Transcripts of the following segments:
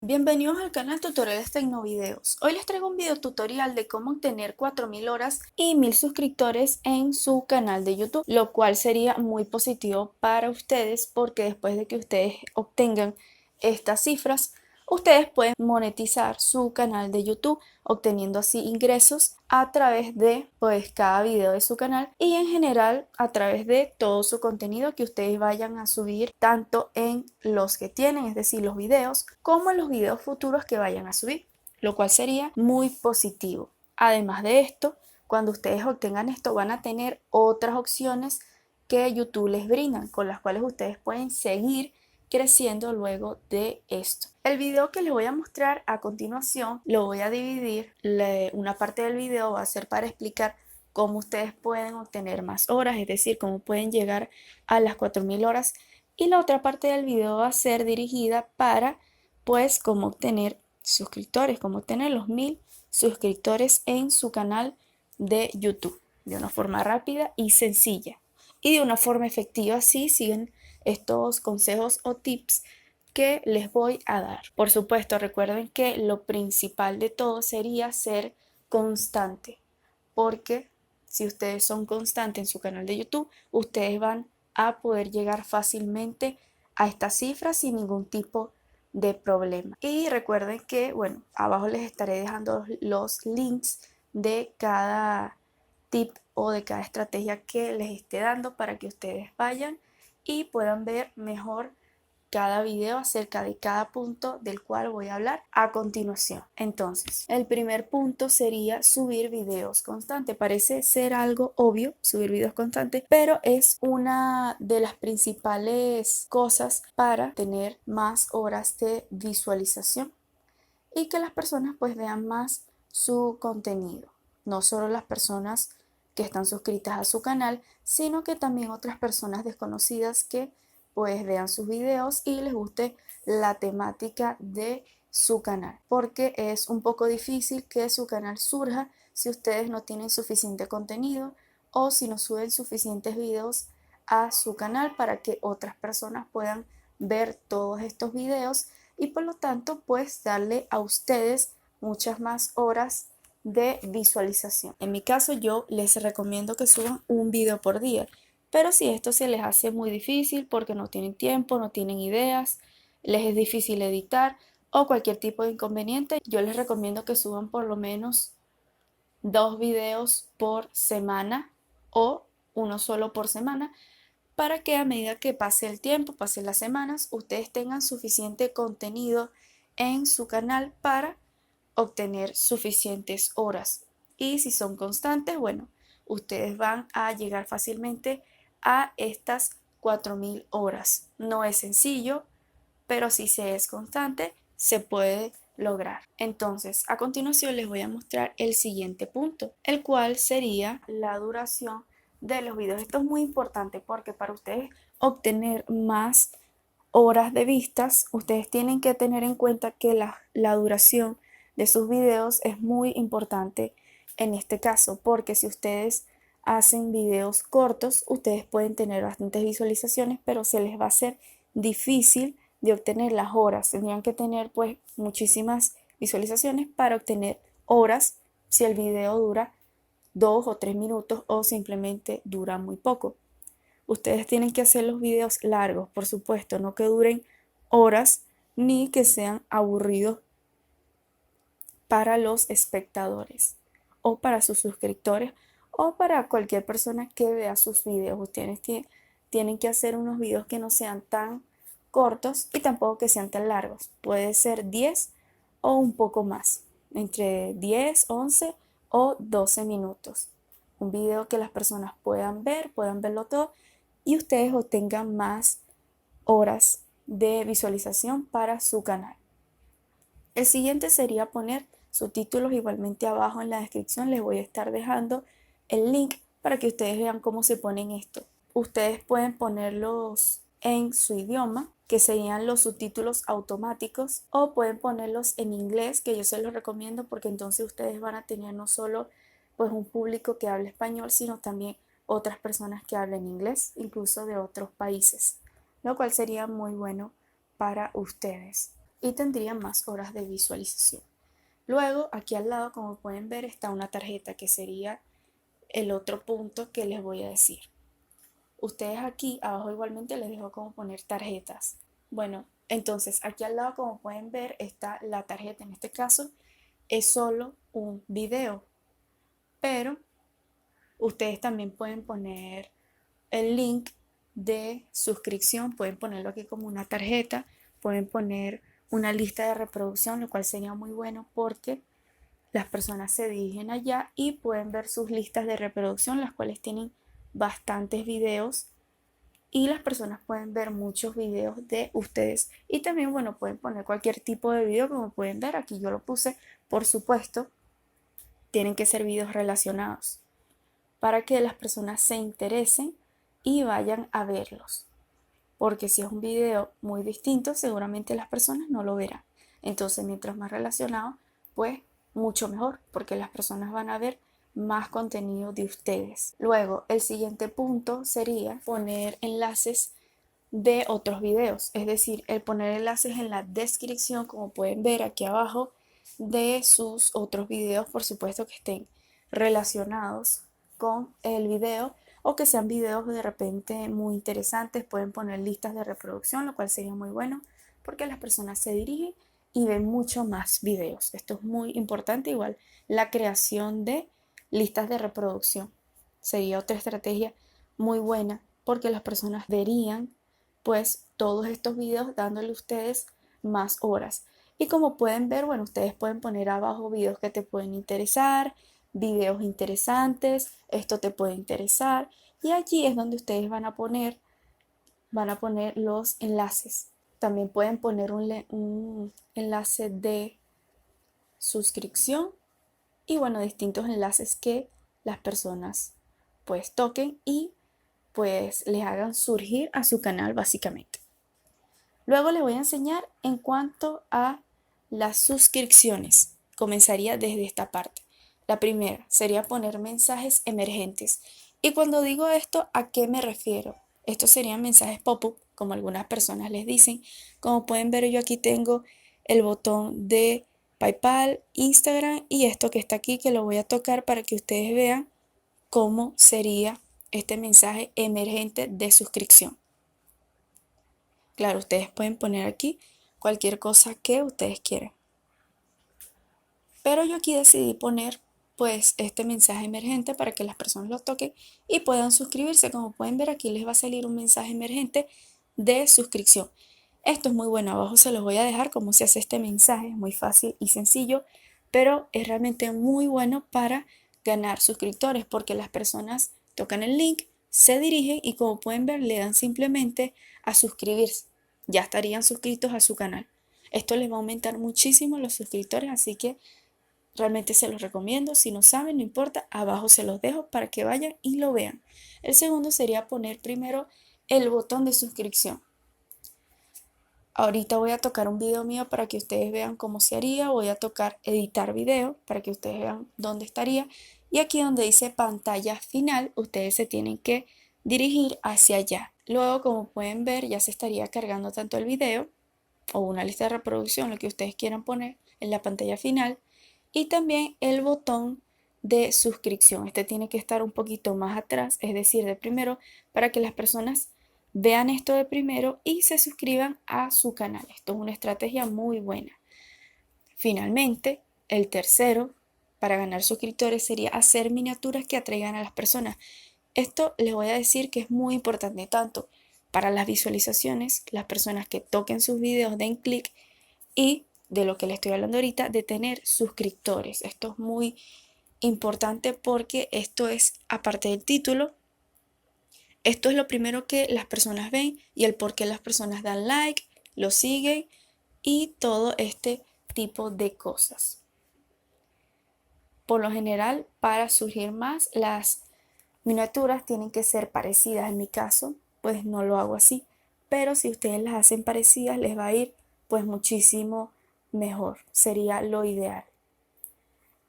Bienvenidos al canal Tutoriales Tecnovideos. Hoy les traigo un video tutorial de cómo obtener 4000 horas y 1000 suscriptores en su canal de YouTube, lo cual sería muy positivo para ustedes porque después de que ustedes obtengan estas cifras, ustedes pueden monetizar su canal de YouTube, obteniendo así ingresos a través de cada video de su canal y en general a través de todo su contenido que ustedes vayan a subir, tanto en los que tienen, es decir, los videos, como en los videos futuros que vayan a subir, lo cual sería muy positivo. Además de esto, cuando ustedes obtengan esto, van a tener otras opciones que YouTube les brinda, con las cuales ustedes pueden seguir creciendo luego de esto. El video que les voy a mostrar a continuación lo voy a dividir. Una parte del video va a ser para explicar cómo ustedes pueden obtener más horas, es decir, cómo pueden llegar a las 4000 horas, y la otra parte del video va a ser dirigida para cómo obtener suscriptores, cómo obtener los 1000 suscriptores en su canal de YouTube de una forma rápida y sencilla y de una forma efectiva si siguen estos consejos o tips que les voy a dar. Por supuesto, recuerden que lo principal de todo sería ser constante, porque si ustedes son constantes en su canal de YouTube, ustedes van a poder llegar fácilmente a estas cifras sin ningún tipo de problema. Y recuerden que, bueno, abajo les estaré dejando los links de cada tip o de cada estrategia que les esté dando para que ustedes vayan y puedan ver mejor cada video acerca de cada punto del cual voy a hablar a continuación. Entonces, el primer punto sería subir videos constantes. Parece ser algo obvio subir videos constantes, pero es una de las principales cosas para tener más horas de visualización y que las personas vean más su contenido. No solo las personas que están suscritas a su canal, sino que también otras personas desconocidas que vean sus videos y les guste la temática de su canal, porque es un poco difícil que su canal surja si ustedes no tienen suficiente contenido o si no suben suficientes videos a su canal para que otras personas puedan ver todos estos videos y por lo tanto darle a ustedes muchas más horas de visualización. En mi caso yo les recomiendo que suban un video por día, pero si esto se les hace muy difícil porque no tienen tiempo, no tienen ideas, les es difícil editar o cualquier tipo de inconveniente, yo les recomiendo que suban por lo menos 2 videos por semana o uno solo por semana, para que a medida que pase el tiempo, pasen las semanas, ustedes tengan suficiente contenido en su canal para obtener suficientes horas. Y si son constantes, bueno, ustedes van a llegar fácilmente a estas 4000 horas. No es sencillo, pero si se es constante, se puede lograr. Entonces, a continuación les voy a mostrar el siguiente punto, el cual sería la duración de los videos. Esto es muy importante porque para ustedes obtener más horas de vistas, ustedes tienen que tener en cuenta que la duración de sus videos es muy importante en este caso, porque si ustedes hacen videos cortos, ustedes pueden tener bastantes visualizaciones, pero se les va a hacer difícil de obtener las horas. Tendrían que tener muchísimas visualizaciones para obtener horas si el video dura 2 o 3 minutos o simplemente dura muy poco. Ustedes tienen que hacer los videos largos, por supuesto, no que duren horas ni que sean aburridos para los espectadores o para sus suscriptores o para cualquier persona que vea sus videos. Ustedes tienen que hacer unos videos que no sean tan cortos y tampoco que sean tan largos. Puede ser 10 o un poco más, entre 10, 11 o 12 minutos. Un video que las personas puedan verlo todo y ustedes obtengan más horas de visualización para su canal. El siguiente sería poner subtítulos. Igualmente abajo en la descripción les voy a estar dejando el link para que ustedes vean cómo se ponen esto. Ustedes pueden ponerlos en su idioma, que serían los subtítulos automáticos, o pueden ponerlos en inglés, que yo se los recomiendo porque entonces ustedes van a tener no solo un público que habla español, sino también otras personas que hablen inglés, incluso de otros países, lo cual sería muy bueno para ustedes. y tendrían más horas de visualización. Luego, aquí al lado, como pueden ver, está una tarjeta que sería el otro punto que les voy a decir. Ustedes aquí abajo igualmente les dejo cómo poner tarjetas. Bueno, entonces aquí al lado, como pueden ver, está la tarjeta. En este caso es solo un video, pero ustedes también pueden poner el link de suscripción, pueden ponerlo aquí como una tarjeta, pueden poner una lista de reproducción, lo cual sería muy bueno porque las personas se dirigen allá y pueden ver sus listas de reproducción, las cuales tienen bastantes videos y las personas pueden ver muchos videos de ustedes. Y también, bueno, pueden poner cualquier tipo de video, como pueden ver, aquí yo lo puse, por supuesto, tienen que ser videos relacionados para que las personas se interesen y vayan a verlos. Porque si es un video muy distinto, seguramente las personas no lo verán. Entonces, mientras más relacionado, pues mucho mejor, porque las personas van a ver más contenido de ustedes. Luego, el siguiente punto sería poner enlaces de otros videos, es decir, el poner enlaces en la descripción, como pueden ver aquí abajo, de sus otros videos, por supuesto que estén relacionados con el video o que sean videos de repente muy interesantes. Pueden poner listas de reproducción, lo cual sería muy bueno porque las personas se dirigen y ven mucho más videos. Esto es muy importante, igual la creación de listas de reproducción sería otra estrategia muy buena porque las personas verían pues todos estos videos dándole a ustedes más horas. Y como pueden ver, bueno, ustedes pueden poner abajo videos que te pueden interesar, videos interesantes, esto te puede interesar. Y allí es donde ustedes van a poner los enlaces. También pueden poner un enlace de suscripción y bueno, distintos enlaces que las personas pues toquen y pues les hagan surgir a su canal básicamente. Luego les voy a enseñar en cuanto a las suscripciones. Comenzaría desde esta parte. La primera sería poner mensajes emergentes. Y cuando digo esto, ¿a qué me refiero? Estos serían mensajes pop-up, como algunas personas les dicen. Como pueden ver, yo aquí tengo el botón de PayPal, Instagram y esto que está aquí, que lo voy a tocar para que ustedes vean cómo sería este mensaje emergente de suscripción. Claro, ustedes pueden poner aquí cualquier cosa que ustedes quieran. Pero yo aquí decidí poner pues este mensaje emergente para que las personas lo toquen y puedan suscribirse. Como pueden ver, aquí les va a salir un mensaje emergente de suscripción. Esto es muy bueno, abajo se los voy a dejar cómo se hace este mensaje, es muy fácil y sencillo, pero es realmente muy bueno para ganar suscriptores porque las personas tocan el link, se dirigen y como pueden ver le dan simplemente a suscribirse. Ya estarían suscritos a su canal. Esto les va a aumentar muchísimo los suscriptores, así que realmente se los recomiendo. Si no saben, no importa, abajo se los dejo para que vayan y lo vean. El segundo sería poner primero el botón de suscripción. Ahorita voy a tocar un video mío para que ustedes vean cómo se haría. Voy a tocar editar video para que ustedes vean dónde estaría. Y aquí donde dice pantalla final, ustedes se tienen que dirigir hacia allá. Luego, como pueden ver, ya se estaría cargando tanto el video o una lista de reproducción, lo que ustedes quieran poner en la pantalla final. Y también el botón de suscripción. Este tiene que estar un poquito más atrás, es decir, de primero, para que las personas vean esto de primero y se suscriban a su canal. Esto es una estrategia muy buena. Finalmente, el tercero para ganar suscriptores sería hacer miniaturas que atraigan a las personas. Esto les voy a decir que es muy importante tanto para las visualizaciones, las personas que toquen sus videos den clic y de lo que les estoy hablando ahorita, de tener suscriptores. Esto es muy importante porque esto es, aparte del título, esto es lo primero que las personas ven y el por qué las personas dan like, lo siguen y todo este tipo de cosas. Por lo general, para surgir más, las miniaturas tienen que ser parecidas. En mi caso, pues no lo hago así. Pero si ustedes las hacen parecidas, les va a ir pues muchísimo mejor. Sería lo ideal.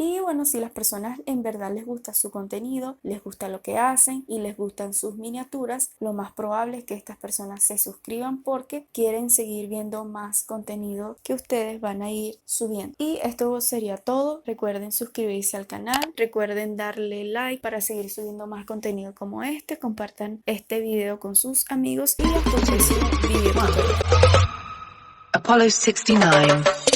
Y bueno, si las personas en verdad les gusta su contenido, les gusta lo que hacen y les gustan sus miniaturas, lo más probable es que estas personas se suscriban porque quieren seguir viendo más contenido que ustedes van a ir subiendo. Y esto sería todo. Recuerden suscribirse al canal, recuerden darle like para seguir subiendo más contenido como este, compartan este video con sus amigos y hasta un próximo video tutorial. Apollo 69.